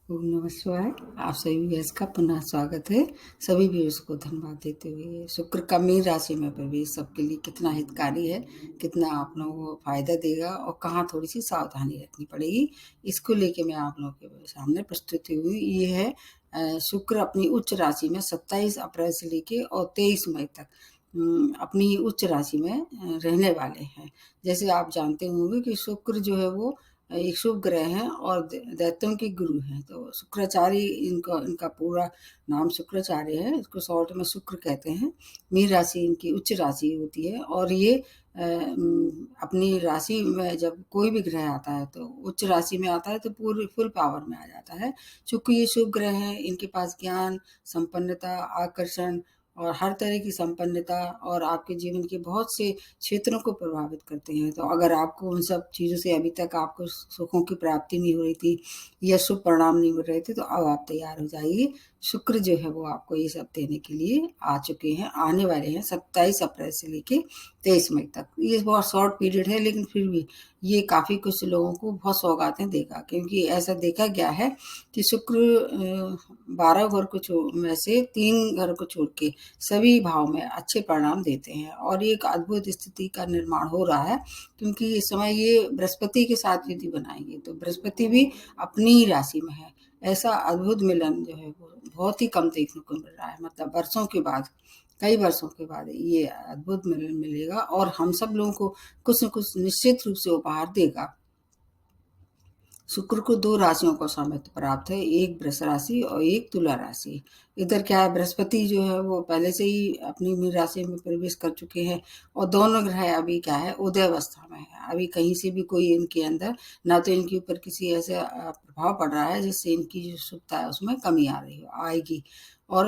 ओम नमः शिवाय। आप सभी व्यूअर्स का पुनः स्वागत है। सभी व्यूअर्स को धन्यवाद देते हुए शुक्र का मीन राशि में प्रवेश सबके लिए कितना हितकारी है, कितना आप लोगों को फायदा देगा और कहाँ थोड़ी सी सावधानी रखनी पड़ेगी, इसको लेके मैं आप लोगों के सामने प्रस्तुत हुई। ये है शुक्र अपनी उच्च राशि में 27 अप्रैल से लेके और 23 मई तक अपनी उच्च राशि में रहने वाले हैं। जैसे आप जानते होंगे कि शुक्र जो है वो एक शुभ ग्रह है और दैत्यों के गुरु हैं। तो शुक्राचार्य इनका पूरा नाम शुक्राचार्य है। इसको शॉर्ट में शुक्र कहते हैं। मीन राशि इनकी उच्च राशि होती है और ये अपनी राशि में जब कोई भी ग्रह आता है तो उच्च राशि में आता है तो पूरी फुल पावर में आ जाता है। चूंकि ये शुभ ग्रह है, इनके पास ज्ञान, संपन्नता, आकर्षण और हर तरह की संपन्नता और आपके जीवन के बहुत से क्षेत्रों को प्रभावित करते हैं। तो अगर आपको उन सब चीज़ों से अभी तक आपको सुखों की प्राप्ति नहीं हो रही थी या शुभ परिणाम नहीं मिल रहे थे, तो अब आप तैयार हो जाइए। शुक्र जो है वो आपको ये सब देने के लिए आ चुके हैं, आने वाले हैं 27 अप्रैल से लेके 23 मई तक। ये बहुत शॉर्ट पीरियड है, लेकिन फिर भी ये काफ़ी कुछ लोगों को बहुत सौगातें देगा, क्योंकि ऐसा देखा गया है कि शुक्र 12 घर को में से 3 घर को छोड़ के सभी भाव में अच्छे परिणाम देते हैं और एक अद्भुत स्थिति का निर्माण हो रहा है। क्योंकि इस समय ये बृहस्पति के साथ युति बनाएंगे तो बृहस्पति भी अपनी ही राशि में है। ऐसा अद्भुत मिलन जो है वो बहुत ही कम देखने को मिल रहा है। मतलब वर्षों के बाद, कई वर्षों के बाद ये अद्भुत मिलन मिलेगा और हम सब लोगों को कुछ न कुछ निश्चित रूप से उपहार देगा। शुक्र को 2 राशियों का स्वामित्व प्राप्त है, एक वृष राशि और एक तुला राशि। इधर क्या है, बृहस्पति जो है वो पहले से ही अपनी मीन राशि में प्रवेश कर चुके हैं और दोनों ग्रह अभी क्या है, उदय अवस्था में है। अभी कहीं से भी कोई इनके अंदर ना तो इनके ऊपर किसी ऐसे प्रभाव पड़ रहा है जिससे इनकी जो शुभता है उसमें कमी आ रही हो आएगी। और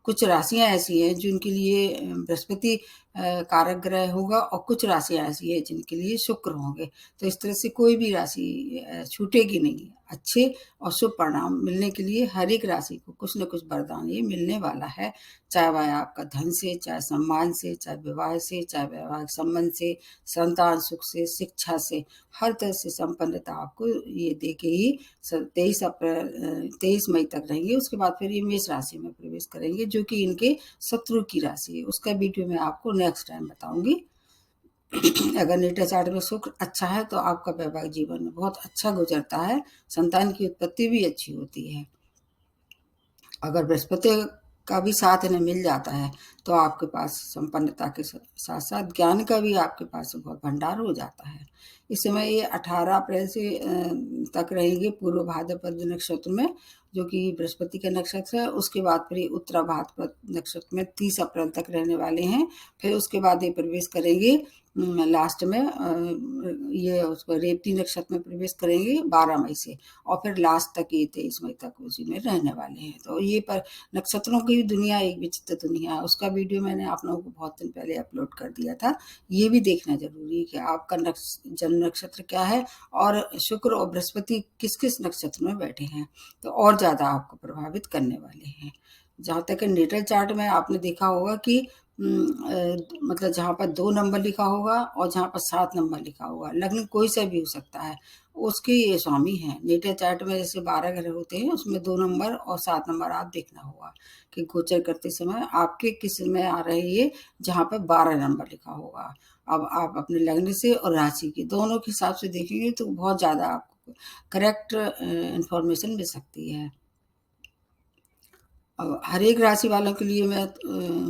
कुछ राशियां ऐसी हैं जिनके लिए बृहस्पति कारक ग्रह होगा और कुछ राशियां ऐसी हैं जिनके लिए शुक्र होंगे। तो इस तरह से कोई भी राशि छूटेगी नहीं। अच्छे और शुभ परिणाम मिलने के लिए हर एक राशि को कुछ न कुछ वरदान ये मिलने वाला है। चाहे वह आपका धन से, चाहे सम्मान से, चाहे विवाह से, चाहे वैवाहिक संबंध से, संतान सुख से, शिक्षा से, हर तरह से संपन्नता आपको ये दे के ही 23 मई तक रहेंगे। उसके बाद फिर ये मेष राशि में प्रवेश करेंगे, जो कि इनके शत्रु की राशि है। उसका वीडियो मैं आपको नेक्स्ट टाइम बताऊंगी। अगर नेटा चार्ट में शुक्र अच्छा है तो आपका वैवाहिक जीवन में बहुत अच्छा गुजरता है, संतान की उत्पत्ति भी अच्छी होती है। अगर बृहस्पति का भी साथ इन्हें मिल जाता है तो आपके पास संपन्नता के साथ साथ ज्ञान का भी आपके पास बहुत भंडार हो जाता है। इस समय ये 18 अप्रैल से तक रहेंगे पूर्व भाद्रपद नक्षत्र में, जो कि बृहस्पति का नक्षत्र है। उसके बाद फिर ये उत्तरा भाद्रपद नक्षत्र में 30 अप्रैल तक रहने वाले हैं। फिर उसके बाद ये प्रवेश करेंगे लास्ट में ये उसको रेवती नक्षत्र में प्रवेश करेंगे 12 मई से और फिर लास्ट तक ये 23 मई तक उसी में रहने वाले हैं। तो ये पर नक्षत्रों की दुनिया एक विचित्र दुनिया है। उसका वीडियो मैंने आप लोगों को बहुत दिन पहले अपलोड कर दिया था। ये भी देखना जरूरी है कि आपका जन्म नक्षत्र क्या है और शुक्र और बृहस्पति किस किस नक्षत्र में बैठे हैं, तो और ज्यादा आपको प्रभावित करने वाले हैं। जहाँ तक नेटल चार्ट में आपने देखा होगा कि मतलब जहाँ पर 2 नंबर लिखा होगा और जहाँ पर 7 नंबर लिखा होगा, लग्न कोई सा भी हो सकता है, उसके ये स्वामी हैं। नेटल चार्ट में जैसे 12 ग्रह होते हैं, उसमें 2 नंबर और 7 नंबर आप देखना होगा कि गोचर करते समय आपके किस में आ रहे ये, जहाँ पर 12 नंबर लिखा होगा। अब आप अपने लग्न से और राशि के दोनों के हिसाब से देखेंगे तो बहुत ज़्यादा आपको करेक्ट इंफॉर्मेशन मिल सकती है। हर एक राशि वालों के लिए मैं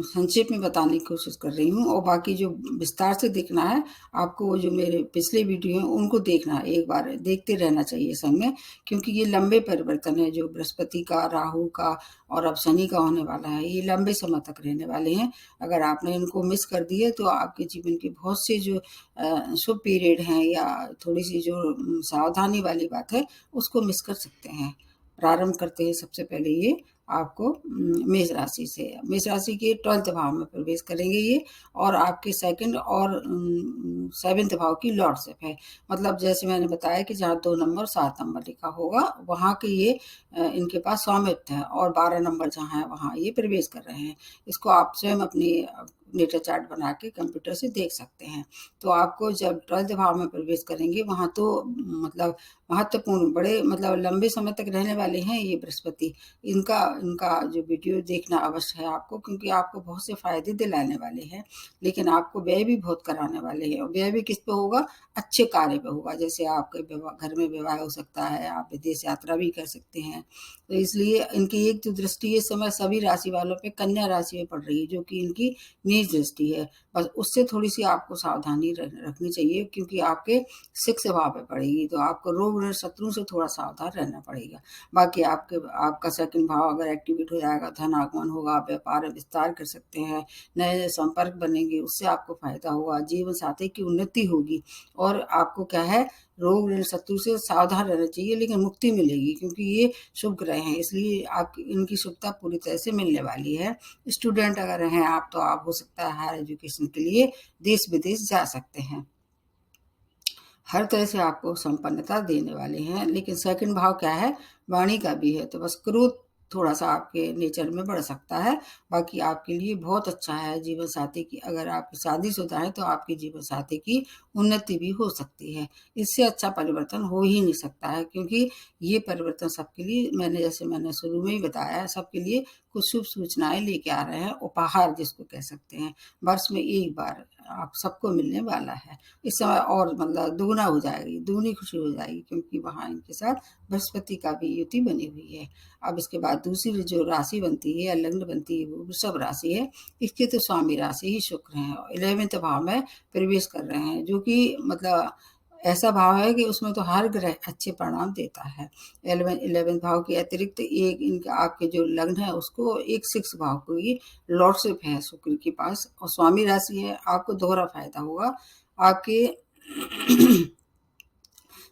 संक्षेप में बताने की कोशिश कर रही हूँ और बाकी जो विस्तार से देखना है आपको, वो जो मेरे पिछले वीडियो हैं उनको देखना है, एक बार देखते रहना चाहिए संग में, क्योंकि ये लंबे परिवर्तन है जो बृहस्पति का, राहु का और अब शनि का होने वाला है। ये लंबे समय तक रहने वाले हैं। अगर आपने इनको मिस कर दिए तो आपके जीवन के बहुत से जो शुभ पीरियड हैं या थोड़ी सी जो सावधानी वाली बात है उसको मिस कर सकते हैं। प्रारंभ करते हैं सबसे पहले ये आपको मेष राशि से। मेष राशि के 12वें भाव में प्रवेश करेंगे ये और आपके सेकंड और 7वें भाव की लॉर्डशिप है। मतलब जैसे मैंने बताया कि जहाँ 2 नंबर 7 नंबर लिखा होगा वहाँ के ये इनके पास स्वामित्व है और 12 नंबर जहाँ है वहाँ ये प्रवेश कर रहे हैं। इसको आप स्वयं अपनी नेटर चार्ट बना के कंप्यूटर से देख सकते हैं। तो आपको जब 12th भाव में प्रवेश करेंगे वहाँ तो मतलब महत्वपूर्ण बड़े मतलब लंबे समय तक रहने वाले हैं ये बृहस्पति। इनका इनका जो वीडियो देखना अवश्य है आपको, क्योंकि आपको बहुत से फायदे दिलाने वाले हैं, लेकिन आपको व्यय भी बहुत कराने वाले हैं। और व्यय भी किस पे होगा? अच्छे कार्य पे होगा। जैसे आपके घर में विवाह हो सकता है, आप विदेश यात्रा भी कर सकते हैं। तो इसलिए इनकी एक जो दृष्टि इस समय सभी राशि वालों पे कन्या राशि में पड़ रही है, जो कि इनकी नीच दृष्टि है। बस उससे थोड़ी सी आपको सावधानी रखनी चाहिए, क्योंकि आपके 6 भाव पे पड़ेगी, तो आपको रोग ऋण शत्रु से थोड़ा सावधान रहना पड़ेगा। बाकी आपका सेकंड भाव अगर एक्टिवेट हो जाएगा, धन आगमन होगा, व्यापार विस्तार कर सकते हैं, नए संपर्क बनेंगे, उससे आपको फायदा होगा, जीवन साथी की उन्नति होगी। और आपको क्या है, रोग ऋण शत्रु से सावधान रहना चाहिए, लेकिन मुक्ति मिलेगी, क्योंकि ये शुभ ग्रह हैं, इसलिए आप इनकी शुभता पूरी तरह से मिलने वाली है। स्टूडेंट अगर हैं आप, तो आप हो सकता है हायर एजुकेशन के लिए देश विदेश जा सकते हैं। हर तरह से आपको संपन्नता देने वाले हैं। लेकिन सेकंड भाव क्या है? वाणी का भी है, तो बस क्रोध थोड़ा सा आपके नेचर में बढ़ सकता है। बाकी आपके लिए बहुत अच्छा है। जीवन साथी की अगर आप शादीशुदा हैं तो आपके जीवन साथी की उन्नति भी हो सकती है। इससे अच्छा परिवर्तन हो ही नहीं सकता है, क्योंकि ये परिवर्तन सबके लिए, जैसे मैंने शुरू में ही बताया, सबके लिए कुछ शुभ सूचनाएं लेके आ रहे हैं। उपहार जिसको कह सकते हैं, वर्ष में एक बार आप सबको मिलने वाला है। इस समय और मतलब दुगुना हो जाएगी, दुगनी खुशी हो जाएगी, क्योंकि वहाँ इनके साथ बृहस्पति का भी युति बनी हुई है। अब इसके बाद दूसरी जो राशि बनती है या लग्न बनती है वो वृषभ राशि है। इसके तो स्वामी राशि ही शुक्र हैं और 11वें भाव में प्रवेश कर रहे हैं, जो कि मतलब ऐसा भाव है कि उसमें तो हर ग्रह अच्छे परिणाम देता है। 11वें भाव के अतिरिक्त एक इनका आपके जो लग्न है उसको एक 6 भाव को ही लॉर्डशिप है शुक्र के पास, और स्वामी राशि है। आपको दोहरा फायदा होगा। आपके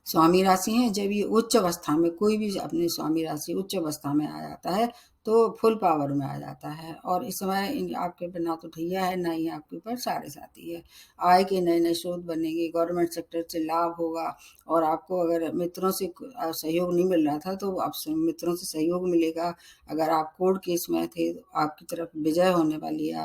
स्वामी राशि हैं, जब ये उच्च अवस्था में, कोई भी अपनी स्वामी राशि उच्च अवस्था में आ जाता है तो फुल पावर में आ जाता है। और इस समय आपके ऊपर ना तो ढैया है, ना ही आपके ऊपर साढ़े साथी है। आय के नए नए स्रोत बनेंगे, गवर्नमेंट सेक्टर से लाभ होगा। और आपको अगर मित्रों से सहयोग नहीं मिल रहा था तो आप मित्रों से सहयोग मिलेगा। अगर आप कोर्ट केस में थे तो आपकी तरफ विजय होने वाली है।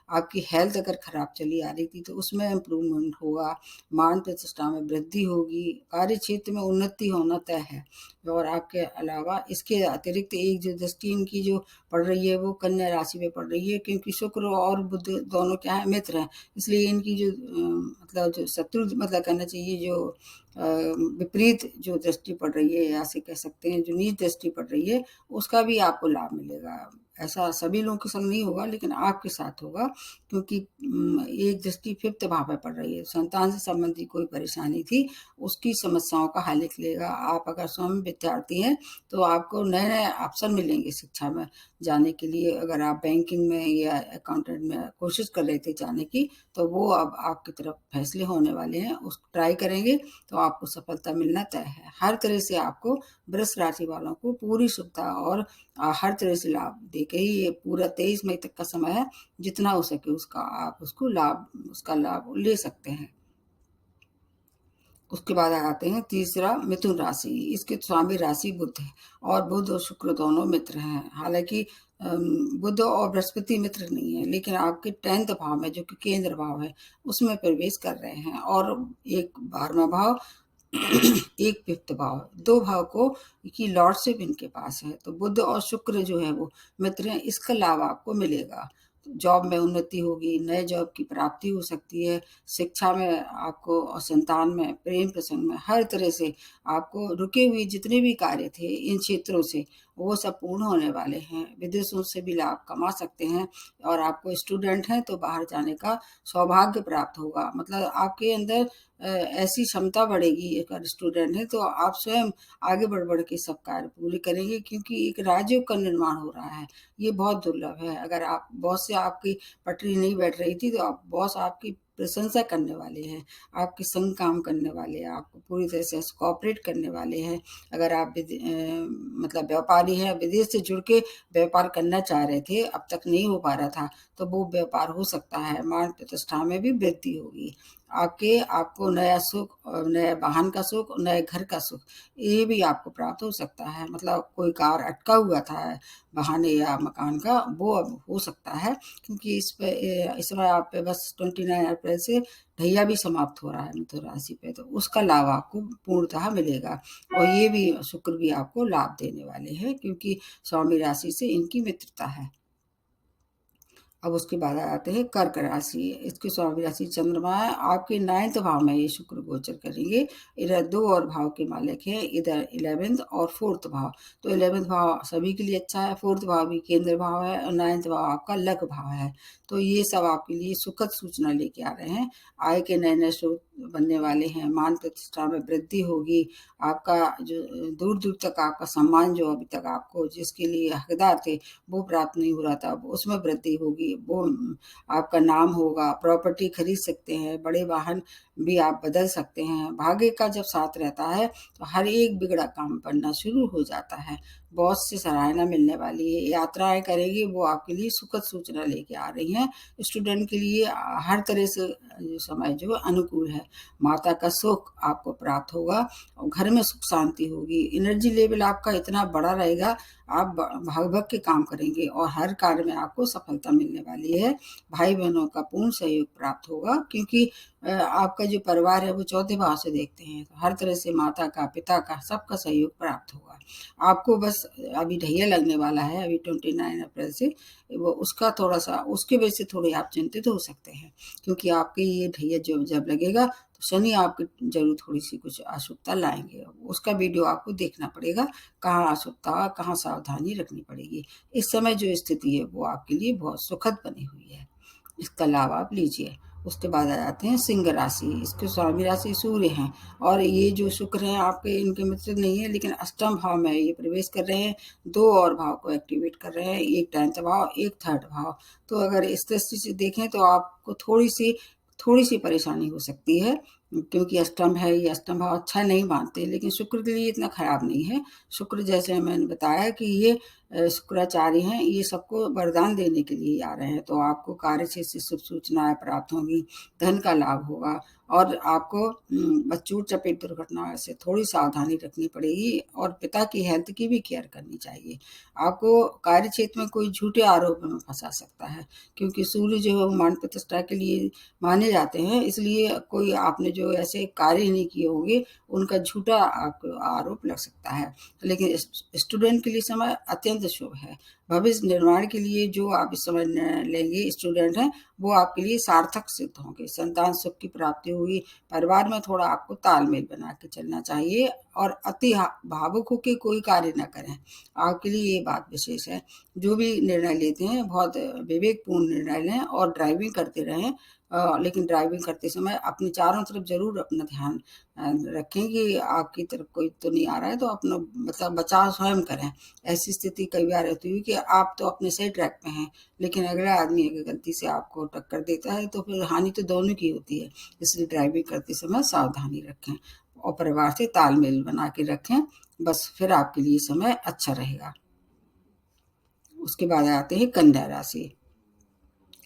आपकी हेल्थ अगर खराब चली आ रही थी तो उसमें इम्प्रूवमेंट होगा। मान प्रतिष्ठा में वृद्धि होगी, कार्य क्षेत्र में उन्नति होना तय है। और आपके अलावा इसके अतिरिक्त एक जो दृष्टि इनकी जो पड़ रही है वो कन्या राशि में पड़ रही है, क्योंकि शुक्र और बुध दोनों क्या है, मित्र हैं। इसलिए इनकी जो मतलब जो शत्रु मतलब कहना चाहिए, जो विपरीत जो दृष्टि पड़ रही है, या से कह सकते हैं जो नीच दृष्टि पड़ रही है, उसका भी आपको लाभ मिलेगा। ऐसा सभी लोगों के संग नहीं होगा, लेकिन आपके साथ होगा, क्योंकि एक दृष्टि 5th भाव में पड़ रही है। संतान से संबंधी कोई परेशानी थी, उसकी समस्याओं का हल निकलेगा। आप अगर स्वयं विद्यार्थी हैं तो आपको नए नए अवसर मिलेंगे शिक्षा में जाने के लिए। अगर आप बैंकिंग में या अकाउंटेंट में कोशिश कर रहे थे जाने की, तो वो अब आपकी तरफ फैसले होने वाले हैं। उस ट्राई करेंगे तो आपको सफलता मिलना तय है। हर तरह से आपको वृष राशि वालों को पूरी सुविधा और हर तरह से लाभ देके ही ये पूरा 23 मई तक का समय है, जितना हो सके उसका आप उसका लाभ ले सकते हैं। उसके बाद आते हैं तीसरा मिथुन राशि। इसके स्वामी राशि बुध है, और बुध और शुक्र दोनों मित्र हैं। हालांकि बुध और बृहस्पति मित्र नहीं है, लेकिन आपके 10th भाव में, जो कि केंद्र भाव है, उसमें प्रवेश कर रहे हैं। और एक 12वां भाव एक 5th भाव, 2 भाव को की लॉर्डशिप इनके पास है। तो बुध और शुक्र जो है वो मित्र हैं, इसका लाभ आपको मिलेगा। जॉब में उन्नति होगी, नए जॉब की प्राप्ति हो सकती है, शिक्षा में आपको, और संतान में, प्रेम प्रसंग में, हर तरह से आपको रुके हुए जितने भी कार्य थे इन क्षेत्रों से, वो सब पूर्ण होने वाले हैं। विदेशों से भी लाभ कमा सकते हैं। और आपको स्टूडेंट हैं तो बाहर जाने का सौभाग्य प्राप्त होगा। मतलब आपके अंदर ऐसी क्षमता बढ़ेगी। अगर स्टूडेंट है तो आप स्वयं आगे बढ़ के सब कार्य पूरे करेंगे, क्योंकि एक राजयोग का निर्माण हो रहा है। ये बहुत दुर्लभ है। अगर आप बॉस से आपकी पटरी नहीं बैठ रही थी तो आप बॉस आपकी प्रशंसा करने वाले हैं, आपके संग काम करने वाले हैं, आपको पूरी तरह से कोऑपरेट करने वाले हैं। अगर आप मतलब व्यापारी हैं, विदेश से जुड़ के व्यापार करना चाह रहे थे, अब तक नहीं हो पा रहा था, तो वो व्यापार हो सकता है। मान प्रतिष्ठा में भी वृद्धि होगी। आपके आपको नया सुख और नए वाहन का सुख और नए घर का सुख ये भी आपको प्राप्त हो सकता है। मतलब कोई कार्य अटका हुआ था वाहन या मकान का, वो अब हो सकता है, क्योंकि इस समय आप पे बस 29 अप्रैल से ढैया भी समाप्त हो रहा है मिथुन राशि पे, तो उसका लाभ आपको पूर्णतः मिलेगा। और ये भी शुक्र भी आपको लाभ देने वाले हैं, क्योंकि स्वामी राशि से इनकी मित्रता है। अब उसके बाद आ जाते हैं कर्क राशि। इसकी स्वामी राशि चंद्रमा है। आपके 9th भाव में ये शुक्र गोचर करेंगे। इधर 2 और भाव के मालिक हैं, इधर 11th और 4th भाव। तो 11th भाव सभी के लिए अच्छा है, 4th भाव भी केंद्र भाव है और 9th भाव आपका लघु भाव है। तो ये सब आपके लिए सुखद सूचना लेके आ रहे हैं। आय के नए नए स्रोत बनने वाले हैं, मान प्रतिष्ठा में वृद्धि होगी। आपका जो दूर दूर तक आपका सम्मान जो अभी तक आपको जिसके लिए हकदार थे वो प्राप्त नहीं हो रहा था, उसमें वृद्धि होगी। वो आपका नाम होगा, प्रॉपर्टी खरीद सकते हैं, बड़े वाहन भी आप बदल सकते हैं। भाग्य का जब साथ रहता है तो हर एक बिगड़ा काम बनना शुरू हो जाता है। बॉस से सराहना मिलने वाली है। यात्राएं करेंगे, वो आपके लिए सुखद सूचना लेके आ रही हैं। स्टूडेंट के लिए हर तरह से समय जो अनुकूल है। माता का सुख आपको प्राप्त होगा और घर में सुख शांति होगी। एनर्जी लेवल आपका इतना बड़ा रहेगा, आप भाग भाग के काम करेंगे और हर कार्य में आपको सफलता मिलने वाली है। भाई बहनों का पूर्ण सहयोग प्राप्त होगा, क्योंकि आपका जो परिवार है वो चौथे भाव से देखते हैं, तो हर तरह से माता का, पिता का, सबका सहयोग प्राप्त होगा। आपको बस अभी ढैया लगने वाला है, अभी 29 अप्रैल से, वो उसका थोड़ा सा उसके वजह से थोड़े आप चिंतित हो सकते हैं, क्योंकि आपके ये ढैया जब जब लगेगा तो शनि आपकी जरूर थोड़ी सी कुछ अशुभता लाएंगे। उसका वीडियो आपको देखना पड़ेगा, कहाँ अशुभता, कहाँ सावधानी रखनी पड़ेगी। इस समय जो स्थिति है वो आपके लिए बहुत सुखद बनी हुई है, इसका लाभ आप लीजिए। उसके बाद आ जाते हैं सिंह राशि। इसके स्वामी राशि सूर्य हैं और ये जो शुक्र हैं आपके, इनके मित्र नहीं है, लेकिन अष्टम भाव में ये प्रवेश कर रहे हैं। 2 और भाव को एक्टिवेट कर रहे हैं, एक 10th भाव, एक 3rd भाव। तो अगर इस दृष्टि से देखें तो आपको थोड़ी सी परेशानी हो सकती है, क्योंकि अष्टम है, ये अष्टम भाव अच्छा नहीं मानते, लेकिन शुक्र के लिए इतना खराब नहीं है। शुक्र जैसे मैंने बताया कि ये शुक्राचार्य हैं, ये सबको वरदान देने के लिए आ रहे हैं। तो आपको कार्य से शुभ सूचनाएं प्राप्त होंगी, धन का लाभ होगा और आपको बस चोट चपेट दुर्घटना से थोड़ी सावधानी रखनी पड़ेगी और पिता की हेल्थ की भी केयर करनी चाहिए। आपको कार्य क्षेत्र में कोई झूठे आरोप में फंसा सकता है, क्योंकि सूर्य जो है वो मान प्रतिष्ठा के लिए माने जाते हैं, इसलिए कोई आपने जो ऐसे कार्य नहीं किए होंगे उनका झूठा आपको आरोप लग सकता है। लेकिन स्टूडेंट के लिए समय अत्यंत शुभ है। भविष्य निर्माण के लिए जो आप इस समय निर्णय लेंगे स्टूडेंट हैं, वो आपके लिए सार्थक सिद्ध होंगे। संतान सुख की प्राप्ति होगी। परिवार में थोड़ा आपको तालमेल बना के चलना चाहिए और अति भावुक होकर कोई कार्य न करें। आपके लिए ये बात विशेष है। जो भी निर्णय लेते हैं बहुत विवेकपूर्ण निर्णय लें और ड्राइविंग करते रहें। लेकिन ड्राइविंग करते समय अपने चारों तरफ जरूर अपना ध्यान रखें कि आपकी तरफ कोई तो नहीं आ रहा है, तो अपना मतलब बचाव स्वयं करें। ऐसी स्थिति कई बार रहती है कि आप तो अपने सही ट्रैक पे हैं, लेकिन अगला आदमी अगर गलती से आपको टक्कर देता है तो फिर हानि तो दोनों की होती है। इसलिए ड्राइविंग करते समय सावधानी रखें और परिवार से तालमेल बना के रखें, बस फिर आपके लिए समय अच्छा रहेगा। उसके बाद आते हैं कन्या राशि।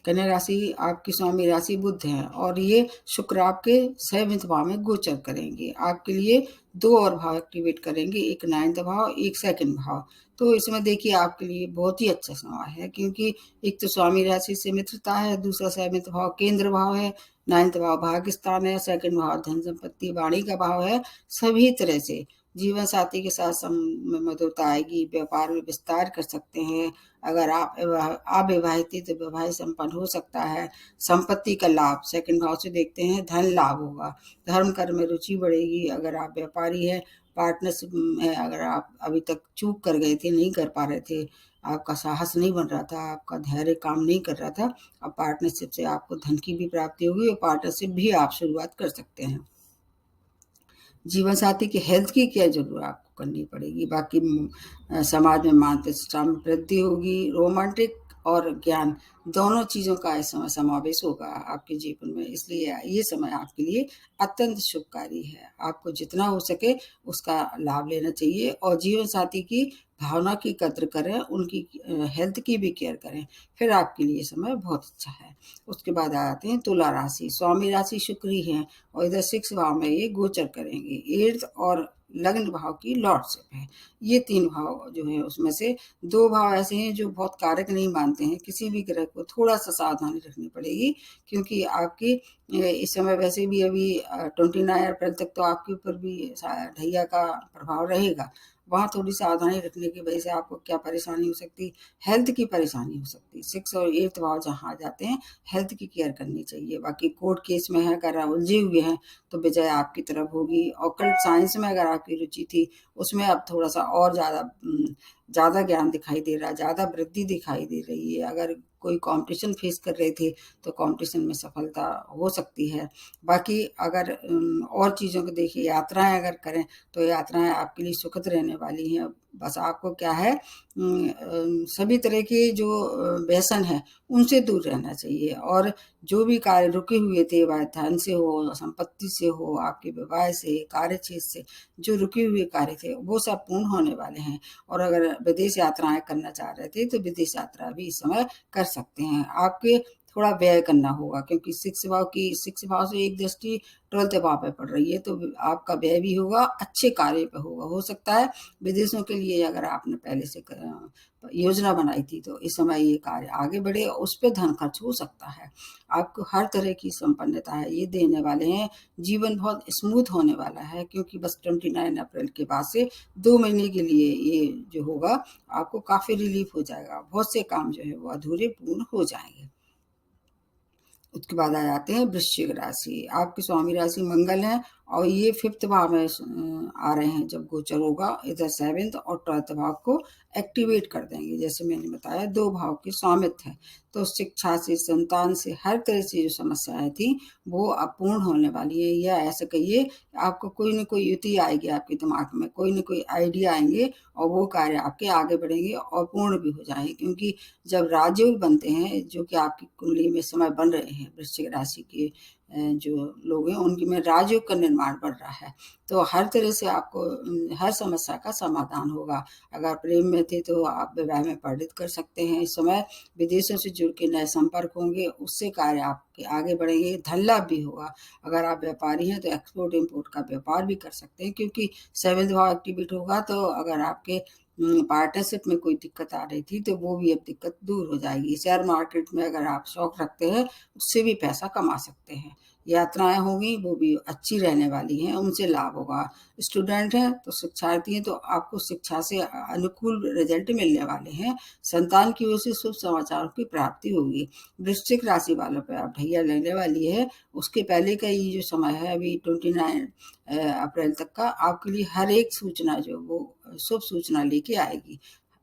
कन्या राशि आपकी स्वामी राशि बुध है और ये शुक्र आपके 7th भाव में गोचर करेंगे। आपके लिए 2 और भाव एक्टिवेट करेंगे, एक 9th भाव, एक 2nd भाव। तो इसमें देखिए आपके लिए बहुत ही अच्छा समय है, क्योंकि एक तो स्वामी राशि से मित्रता है, दूसरा 7th भाव केंद्र भाव है, 9th भाव भाग्य स्थान है, 2nd भाव धन संपत्ति वाणी का भाव है। सभी तरह से जीवन साथी के साथ मधुरता आएगी, व्यापार में विस्तार कर सकते हैं। अगर आप अविवाहित थे तो विवाह संपन्न हो सकता है। संपत्ति का लाभ 2nd भाव से देखते हैं, धन लाभ होगा। धर्म कर्म में रुचि बढ़ेगी। अगर आप व्यापारी हैं, पार्टनरशिप में अगर आप अभी तक चूक कर गए थे, नहीं कर पा रहे थे, आपका साहस नहीं बन रहा था, आपका धैर्य काम नहीं कर रहा था, अब पार्टनरशिप से आपको धन की भी प्राप्ति होगी और पार्टनरशिप भी आप शुरुआत कर सकते हैं। जीवन साथी की हेल्थ की केयर जरूर आपको करनी पड़ेगी। बाकी समाज में मान प्रतिष्ठा में वृद्धि होगी। रोमांटिक और ज्ञान दोनों चीज़ों का इस समय समावेश होगा आपके जीवन में। इसलिए ये समय आपके लिए अत्यंत शुभकारी है। आपको जितना हो सके उसका लाभ लेना चाहिए और जीवन साथी की भावना की कद्र करें, उनकी हेल्थ की भी केयर करें, फिर आपके लिए समय बहुत अच्छा है। उसके बाद आ जाते हैं तुला राशि। स्वामी राशि शुक्र ही है और इधर 6 भाव में ये गोचर करेंगे। 8th और लग्न भाव की लॉर्डशिप है। ये 3 भाव जो है उसमें से 2 भाव ऐसे हैं जो बहुत कारक नहीं मानते हैं। किसी भी ग्रह को थोड़ा सा सावधानी रखनी पड़ेगी, क्योंकि आपकी इस समय वैसे भी अभी 29 अप्रैल तक तो आपके ऊपर भी ढैया का प्रभाव रहेगा। वहाँ थोड़ी सावधानी रखने की वजह से आपको क्या परेशानी हो सकती, हेल्थ की परेशानी हो सकती। 6 और 8th भाव जहाँ आ जाते हैं, हेल्थ की केयर करनी चाहिए। बाकी कोर्ट केस में है अगर उलझे हुए हैं तो विजय आपकी तरफ होगी। ऑकल्ट साइंस में अगर आपकी रुचि थी, उसमें अब थोड़ा सा और ज़्यादा ज्ञान दिखाई दे रहा है, ज़्यादा वृद्धि दिखाई दे रही है। अगर कोई कंपटीशन फेस कर रहे थे तो कंपटीशन में सफलता हो सकती है। बाकी अगर और चीज़ों को देखिए, यात्राएं अगर करें तो यात्राएं आपके लिए सुखद रहने वाली हैं। बस आपको क्या है, सभी तरह के जो व्यसन है उनसे दूर रहना चाहिए और जो भी कार्य रुके हुए थे, वह धन से हो, संपत्ति से हो, आपके विवाह से, कार्यक्षेत्र से जो रुके हुए कार्य थे वो सब पूर्ण होने वाले हैं। और अगर विदेश यात्राएं करना चाह रहे थे तो विदेश यात्रा भी इस समय कर सकते हैं। आपके थोड़ा व्यय करना होगा, क्योंकि 6 भाव से एक दृष्टि 12th भाव पे पड़ रही है, तो आपका व्यय भी होगा, अच्छे कार्य पे होगा। हो सकता है विदेशों के लिए अगर आपने पहले से योजना बनाई थी तो इस समय ये कार्य आगे बढ़े और उस पर धन खर्च हो सकता है। आपको हर तरह की संपन्नता है ये देने वाले हैं। जीवन बहुत स्मूथ होने वाला है, क्योंकि बस 29 अप्रैल के बाद से 2 महीने के लिए ये जो होगा आपको काफ़ी रिलीफ हो जाएगा। बहुत से काम जो है वो अधूरे पूर्ण हो जाएंगे। उसके बाद आ जाते हैं वृश्चिक राशि। आपकी स्वामी राशि मंगल है और ये 5th भाव में आ रहे हैं। जब गोचर होगा इधर 7th और 12th भाव को एक्टिवेट कर देंगे। जैसे मैंने बताया 2 भाव के स्वामित्व है, तो शिक्षा से, संतान से, हर तरह से जो समस्याएं थी वो अब पूर्ण होने वाली है। या ऐसा कहिए, आपको कोई न कोई युति आएगी आपके दिमाग में, कोई न कोई आइडिया आएंगे और वो कार्य आपके आगे बढ़ेंगे और पूर्ण भी हो जाएंगे। क्योंकि जब राजयोग बनते हैं, जो कि आपकी कुंडली में समय बन रहे हैं, वृश्चिक राशि के जो लोग हैं उनकी में राजयोग का निर्माण बढ़ रहा है, तो हर तरह से आपको हर समस्या का समाधान होगा। अगर प्रेम में थे तो आप विवाह में पंडित कर सकते हैं। इस समय विदेशों से जुड़ के नए संपर्क होंगे, उससे कार्य आपके आगे बढ़ेंगे, धन लाभ भी होगा। अगर आप व्यापारी हैं तो एक्सपोर्ट इम्पोर्ट का व्यापार भी कर सकते हैं, क्योंकि 7th भाव एक्टिवेट होगा। तो अगर आपके पार्टनरशिप में कोई दिक्कत आ रही थी तो वो भी अब दिक्कत दूर हो जाएगी। शेयर मार्केट में अगर आप शौक रखते हैं उससे भी पैसा कमा सकते हैं। यात्राएं होंगी वो भी अच्छी रहने वाली हैं, उनसे लाभ होगा। स्टूडेंट हैं तो शिक्षार्थी हैं तो आपको शिक्षा से अनुकूल रिजल्ट मिलने वाले हैं। संतान की ओर से शुभ समाचारों की प्राप्ति होगी। वृश्चिक राशि वालों पर आप ढैया लगने वाली है। उसके पहले का ये जो समय है अभी 29 अप्रैल तक का, आपके लिए हर एक सूचना जो वो शुभ सूचना लेके आएगी।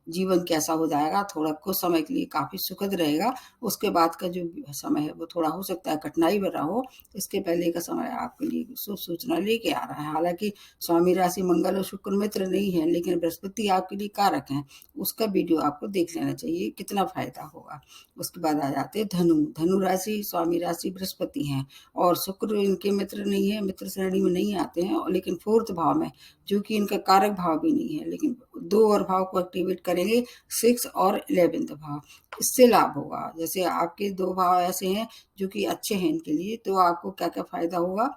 जीवन कैसा हो जाएगा, थोड़ा कुछ समय के लिए काफ़ी सुखद रहेगा। उसके बाद का जो समय है वो थोड़ा हो सकता है कठिनाई भरा हो। इसके पहले का समय आपके लिए शुभ सूचना लेके आ रहा है। हालांकि स्वामी राशि मंगल और शुक्र मित्र नहीं है, लेकिन बृहस्पति आपके लिए कारक हैं। उसका वीडियो आपको देख लेना चाहिए, कितना फायदा होगा। उसके बाद आ जाते हैं धनु। धनु राशि स्वामी राशि बृहस्पति हैं और शुक्र इनके मित्र नहीं है, मित्र श्रेणी में नहीं आते हैं, और लेकिन 4th भाव में, जो कि इनका कारक भाव भी नहीं है, लेकिन 2 और भाव को एक्टिवेट करेंगे, 6 और 11th भाव। इससे लाभ होगा। जैसे आपके 2 भाव ऐसे हैं जो कि अच्छे हैं इनके लिए, तो आपको क्या क्या फायदा होगा,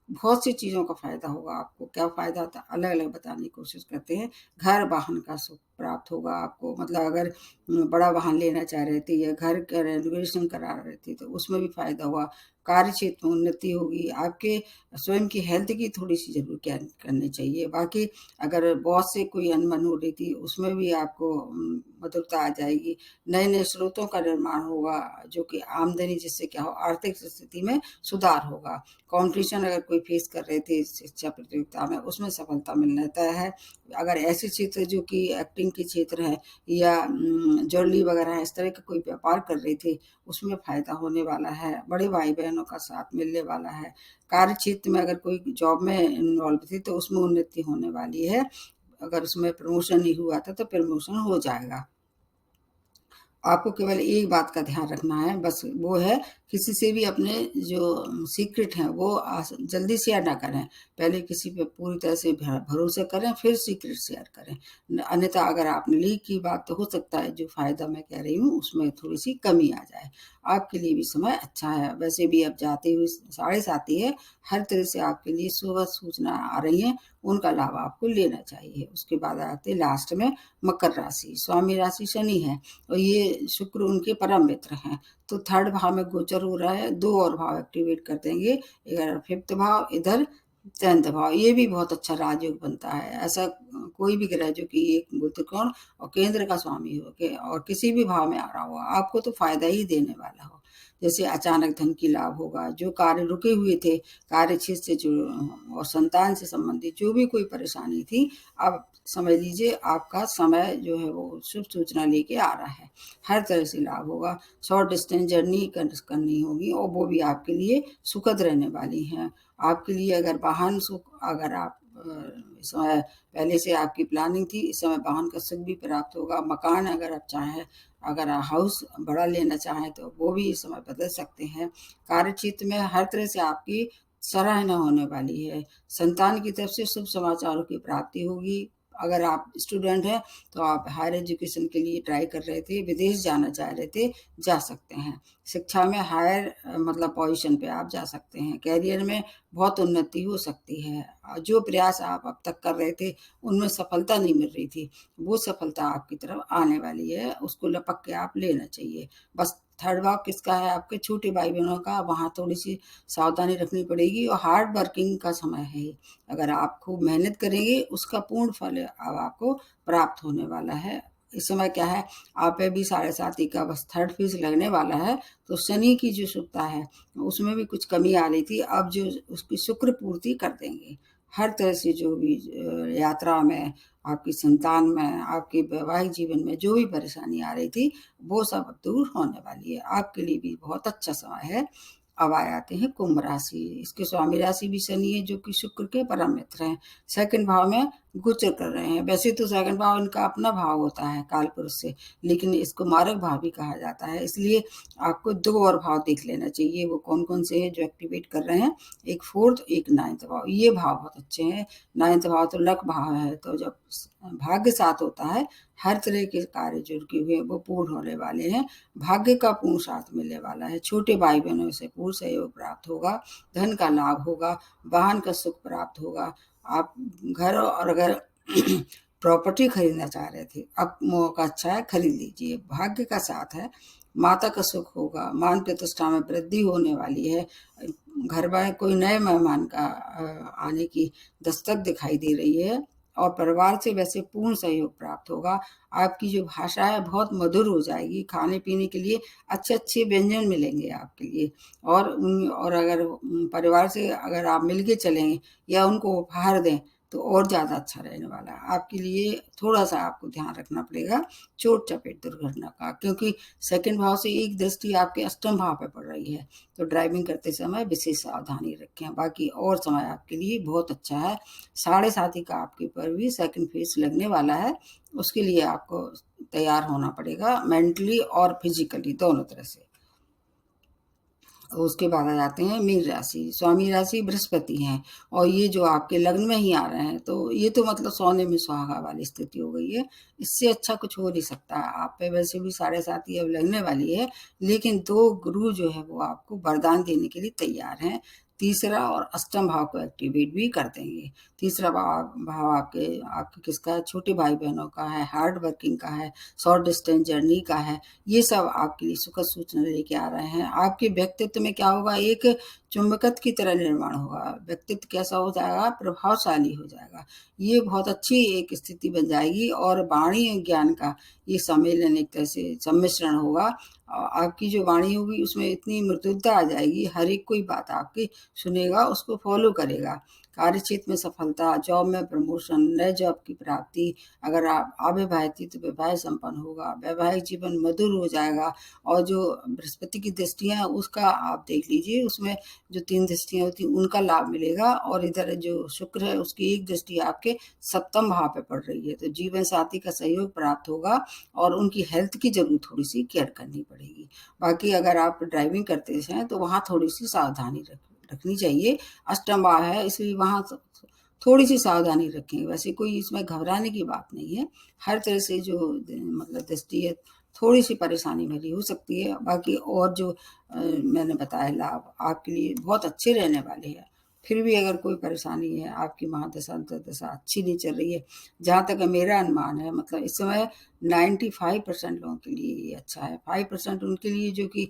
बहुत सी चीज़ों का फायदा होगा। आपको क्या फायदा होता है अलग अलग बताने की कोशिश करते हैं। घर वाहन का सुख प्राप्त होगा आपको, मतलब अगर बड़ा वाहन लेना चाह रहे थे या घर का रेनोवेशन करा रहे थे तो उसमें भी फायदा हुआ। कार्य क्षेत्र में उन्नति होगी। आपके स्वयं की हेल्थ की थोड़ी सी जरूर केयर करनी चाहिए। बाकी अगर बॉस से कोई अनबन हो रही थी उसमें भी आपको मधुरता आ जाएगी। नए नए स्रोतों का निर्माण होगा, जो कि आमदनी, जिससे क्या हो, आर्थिक स्थिति में सुधार होगा। कंपटीशन अगर कोई फेस कर रहे थे शिक्षा प्रतियोगिता में, उसमें सफलता मिलना तय है। अगर ऐसे क्षेत्र जो कि एक्टिंग के क्षेत्र है या ज्वेलरी वगैरह है, इस तरह का कोई व्यापार कर रहे थे, उसमें फायदा होने वाला है। बड़े भाई बहनों का साथ मिलने वाला है। कार्य क्षेत्र में अगर कोई जॉब में इन्वॉल्व थे तो उसमें उन्नति होने वाली है। अगर उसमें प्रमोशन नहीं हुआ था तो प्रमोशन हो जाएगा। आपको केवल एक बात का ध्यान रखना है, बस वो है किसी से भी अपने जो सीक्रेट हैं वो जल्दी शेयर ना करें। पहले किसी पे पूरी तरह से भरोसा करें, फिर सीक्रेट शेयर करें। अन्यथा अगर आपने लीक की बात, तो हो सकता है जो फ़ायदा मैं कह रही हूँ उसमें थोड़ी-सी कमी आ जाए। आपके लिए भी समय अच्छा है। वैसे भी अब जाते हुए 7:30 ही है, हर तरह से आपके लिए शुभ सूचना आ रही हैं, उनका लाभ आपको लेना चाहिए। उसके बाद आते हैं लास्ट में मकर राशि। स्वामी राशि शनि है और ये शुक्र उनके परम मित्र हैं। तो 3rd भाव में गोचर हो रहा है, 2 और भाव एक्टिवेट कर देंगे। इधर 5th भाव, इधर 10th भाव, ये भी बहुत अच्छा राजयोग बनता है। ऐसा कोई भी ग्रह जो कि एक मूल त्रिकोण और केंद्र का स्वामी हो के और किसी भी भाव में आ रहा हो, आपको तो फायदा ही देने वाला हो। जैसे अचानक धन की लाभ होगा, जो कार्य रुके हुए थे, कार्य क्षेत्र से जो और संतान से संबंधित जो भी कोई परेशानी थी, अब समझ लीजिए आपका समय जो है वो शुभ सूचना लेके आ रहा है। हर तरह से लाभ होगा। शॉर्ट डिस्टेंस जर्नी करनी होगी और वो भी आपके लिए सुखद रहने वाली हैं। आपके लिए अगर वाहन सुख, अगर आप इस समय पहले से आपकी प्लानिंग थी, इस समय वाहन का सुख भी प्राप्त होगा। मकान अगर आप चाहें, अगर आप हाउस बड़ा लेना चाहें तो वो भी इस समय बदल सकते हैं। कार्यक्षेत्र में हर तरह से आपकी सराहना होने वाली है। संतान की तरफ से शुभ समाचारों की प्राप्ति होगी। अगर आप स्टूडेंट हैं तो आप हायर एजुकेशन के लिए ट्राई कर रहे थे, विदेश जाना चाह रहे थे, जा सकते हैं। शिक्षा में हायर मतलब पोजीशन पे आप जा सकते हैं। करियर में बहुत उन्नति हो सकती है। जो प्रयास आप अब तक कर रहे थे उनमें सफलता नहीं मिल रही थी, वो सफलता आपकी तरफ आने वाली है, उसको लपक के आप लेना चाहिए। बस 3rd भाव किसका है? आपके छोटे भाई-बहनों का, वहाँ थोड़ी-सी सावधानी रखनी पड़ेगी और हार्ड वर्किंग का समय है ये। अगर आप खूब मेहनत करेंगे, उसका पूर्ण फल अब आपको प्राप्त होने वाला है। इस समय क्या है, आप पे भी 7.5 का बस 3rd फेज़ लगने वाला है, तो शनि की जो शुभता है, उसमें भी कुछ कमी आ रही थी, अब जो उसकी शुक्र पूर्ति कर देंगे। हर तरह से जो भी यात्रा में, आपकी संतान में, आपके वैवाहिक जीवन में जो भी परेशानी आ रही थी, वो सब अब दूर होने वाली है। आपके लिए भी बहुत अच्छा समय है। अब आ जाते हैं कुंभ राशि। इसके स्वामी राशि भी शनि है, जो कि शुक्र के परम मित्र हैं। 2nd भाव में गोचर कर रहे हैं। वैसे तो 2nd भाव इनका अपना भाव होता है कालपुरुष से, लेकिन इसको मारक भाव भी कहा जाता है। इसलिए आपको 2 और भाव देख लेना चाहिए। वो कौन-कौन से हैं जो एक्टिवेट कर रहे हैं? एक 4th, एक 9th भाव। ये भाव बहुत अच्छे हैं। 9th भाव तो लक भाव है, तो जब भाग्य साथ होता है, हर तरह के कार्य जो रुके हुए हैं वो पूर्ण होने वाले हैं। भाग्य का पूर्ण साथ मिलने वाला है। छोटे भाई-बहनों से पूर्ण सहयोग प्राप्त होगा, धन का लाभ होगा, वाहन का सुख प्राप्त होगा। आप घर और अगर प्रॉपर्टी खरीदना चाह रहे थे, अब मौका अच्छा है, खरीद लीजिए। भाग्य का साथ है, माता का सुख होगा, मान प्रतिष्ठा में वृद्धि होने वाली है। घर में कोई नए मेहमान का आने की दस्तक दिखाई दे रही है और परिवार से वैसे पूर्ण सहयोग प्राप्त होगा। आपकी जो भाषा है बहुत मधुर हो जाएगी। खाने-पीने के लिए अच्छे-अच्छे व्यंजन मिलेंगे आपके लिए और अगर परिवार से अगर आप मिल के चलें या उनको उपहार दें, तो और ज़्यादा अच्छा रहने वाला है। आपके लिए थोड़ा-सा आपको ध्यान रखना पड़ेगा चोट-चपेट दुर्घटना का, क्योंकि 2nd भाव से एक दृष्टि आपके अष्टम भाव पे पड़ रही है, तो ड्राइविंग करते समय विशेष सावधानी रखें। बाकी और समय आपके लिए बहुत अच्छा है। 7.5 का आपके ऊपर भी 2nd फेज़ लगने वाला है, उसके लिए आपको तैयार होना पड़ेगा मेंटली और फिज़िकली दोनों तरह से। उसके बाद आ जाते हैं मीन राशि। स्वामी राशि बृहस्पति हैं और ये जो आपके लग्न में ही आ रहे हैं, तो ये तो मतलब सोने में सुहागा वाली स्थिति हो गई है। इससे अच्छा कुछ हो नहीं सकता। आप पे वैसे भी 7.5 अब लगने वाली है, लेकिन 2 गुरु जो है वो आपको वरदान देने के लिए तैयार हैं। तीसरा और अष्टम भाव को एक्टिवेट भी कर देंगे। तीसरा भाव भाव आपके आपके किसका है? छोटे भाई-बहनों का है, हार्ड वर्किंग का है, शॉर्ट डिस्टेंस जर्नी का है। ये सब आपके लिए सुखद सूचना लेके आ रहे हैं। आपके व्यक्तित्व में क्या होगा? एक चुंबकत्व की तरह निर्माण होगा। व्यक्तित्व कैसा हो जाएगा? प्रभावशाली हो जाएगा। ये बहुत अच्छी एक स्थिति बन जाएगी और वाणी और ज्ञान का ये सम्मेलन एक तरह से सम्मिश्रण होगा। आपकी जो वाणी होगी उसमें इतनी मृदुता आ जाएगी, हर एक कोई बात आपकी सुनेगा, उसको फॉलो करेगा। कार्यक्षेत्र में सफलता, जॉब में प्रमोशन, नए जॉब की प्राप्ति। अगर आप अविवाहित तो विवाह संपन्न होगा, वैवाहिक जीवन मधुर हो जाएगा। और जो बृहस्पति की दृष्टियां उसका आप देख लीजिए, उसमें जो 3 दृष्टियां होती हैं उनका लाभ मिलेगा। और इधर जो शुक्र है उसकी एक दृष्टि आपके सप्तम भाव पे पड़ रही है, तो जीवन साथी का सहयोग प्राप्त होगा और उनकी हेल्थ की जरूर थोड़ी सी केयर करनी पड़ेगी। बाकी अगर आप ड्राइविंग करते हैं तो वहाँ थोड़ी सी सावधानी रखनी चाहिए। अष्टम भाव है इसलिए वहाँ थोड़ी सी सावधानी रखें। वैसे कोई इसमें घबराने की बात नहीं है। हर तरह से जो मतलब दृष्टि है थोड़ी सी परेशानी भरी हो सकती है। बाकी और जो मैंने बताया लाभ आपके लिए बहुत अच्छे रहने वाले हैं। फिर भी अगर कोई परेशानी है, आपकी महादशा अंतर्दशा अच्छी नहीं चल रही है, जहाँ तक मेरा अनुमान है, मतलब इस समय 95% लोगों के लिए ये अच्छा है। 5% उनके लिए जो कि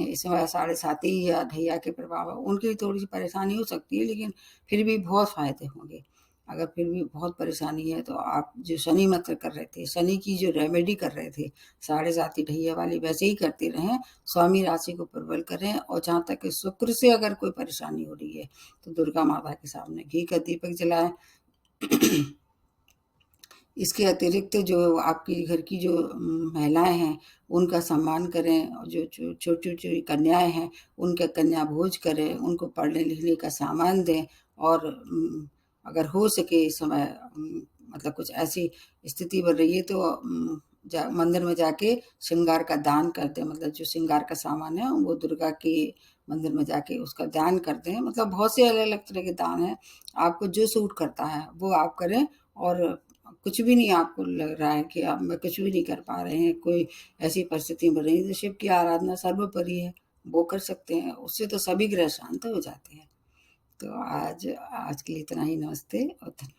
इस समय साढ़े साती या ढैया के प्रभाव है, उनकी भी थोड़ी सी परेशानी हो सकती है, लेकिन फिर भी बहुत फायदे होंगे। अगर फिर भी बहुत परेशानी है तो आप जो शनि मंत्र कर रहे थे, शनि की जो रेमेडी कर रहे थे, साढ़े साती ढैया वाली, वैसे ही करते रहें। स्वामी राशि को प्रबल करें। और जहाँ तक शुक्र से अगर कोई परेशानी हो रही है तो दुर्गा माता के सामने घी का दीपक जलाएं। इसके अतिरिक्त जो आपकी घर की जो महिलाएं हैं उनका सम्मान करें, और जो छोटी छोटी कन्याएं हैं उनका कन्या भोज करें, उनको पढ़ने लिखने का सामान दें। और अगर हो सके इस समय मतलब कुछ ऐसी स्थिति बन रही है तो मंदिर में जाके श्रृंगार का दान कर दें। मतलब जो श्रृंगार का सामान है वो दुर्गा के मंदिर में जाके उसका दान करते हैं। मतलब बहुत से अलग अलग तरह के दान हैं, आपको जो सूट करता है वो आप करें। और कुछ भी नहीं आपको लग रहा है कि आप कुछ भी नहीं कर पा रहे हैं, कोई ऐसी परिस्थिति बन रही है, तो शिव की आराधना सर्वोपरि है, वो कर सकते हैं। उससे तो सभी ग्रह शांत हो जाते हैं। तो आज आज के लिए इतना ही। नमस्ते और धन्यवाद।